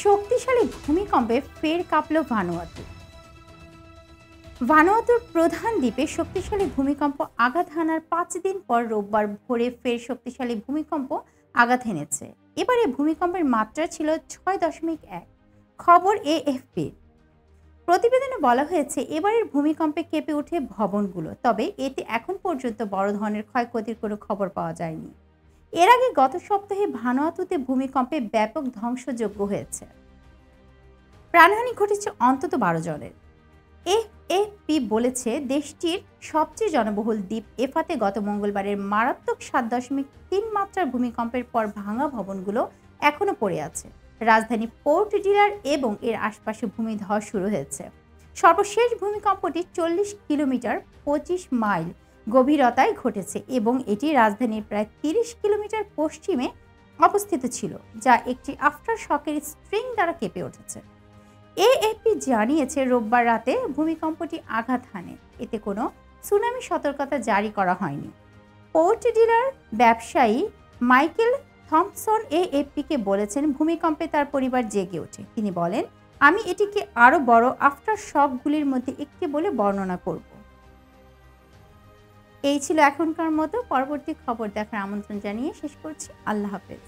শক্তিশালী ভূমিকম্পে ফের কাঁপল ভানুয়াতু। ভানুয়াতুর প্রধান দ্বীপে শক্তিশালী ভূমিকম্প আঘাত হানার ৫ দিন পর রোববার ভোরে ফের শক্তিশালী ভূমিকম্প আঘাত হেনেছে। এবারে ভূমিকম্পের মাত্রা ছিল ৬.১। খবর এএফপির। প্রতিবেদনে বলা হয়েছে, এবারের ভূমিকম্পে কেঁপে ওঠে ভবনগুলো, তবে এতে এখন পর্যন্ত বড় ধরনের ক্ষয়ক্ষতির কোনো খবর পাওয়া যায়নি। এর আগে গত সপ্তাহে ভানুয়াতুতে ভূমিকম্পে ব্যাপক ধ্বংসযজ্ঞ হয়েছে। প্রাণহানি ঘটেছে অন্তত ১২ জনের। এএফপি বলেছে, দেশটির সবচেয়ে জনবহুল দ্বীপ এফাতে গত মঙ্গলবারের মারাত্মক ৭.৩ মাত্রার ভূমিকম্পের পর ভাঙা ভবনগুলো এখনও পড়ে আছে। রাজধানী পোর্ট ডিলার এবং এর আশপাশে ভূমিধস শুরু হয়েছে। সর্বশেষ ভূমিকম্পটি ৪০ কিলোমিটার ২৫ মাইল গভীরতায় ঘটেছে এবং এটি রাজধানীর প্রায় ৩০ কিলোমিটার পশ্চিমে অবস্থিত ছিল, যা একটি আফটার শকের স্ট্রিং দ্বারা কেঁপে উঠেছে। এএফপি জানিয়েছে, রোববার রাতে ভূমিকম্পটি আঘাত হানে। এতে কোনো সুনামি সতর্কতা জারি করা হয়নি। পোর্ট ডিলার ব্যবসায়ী মাইকেল থম্পসন এএফপিকে বলেছেন, ভূমিকম্পে তার পরিবার জেগে ওঠে। তিনি বলেন, আমি এটিকে আরও বড় আফটার শকগুলির মধ্যে একটি বলে বর্ণনা করব। এই ছিল এখনকার মতো। পরবর্তী খবর দেখার আমন্ত্রণ জানিয়ে শেষ করছি। আল্লাহ হাফেজ।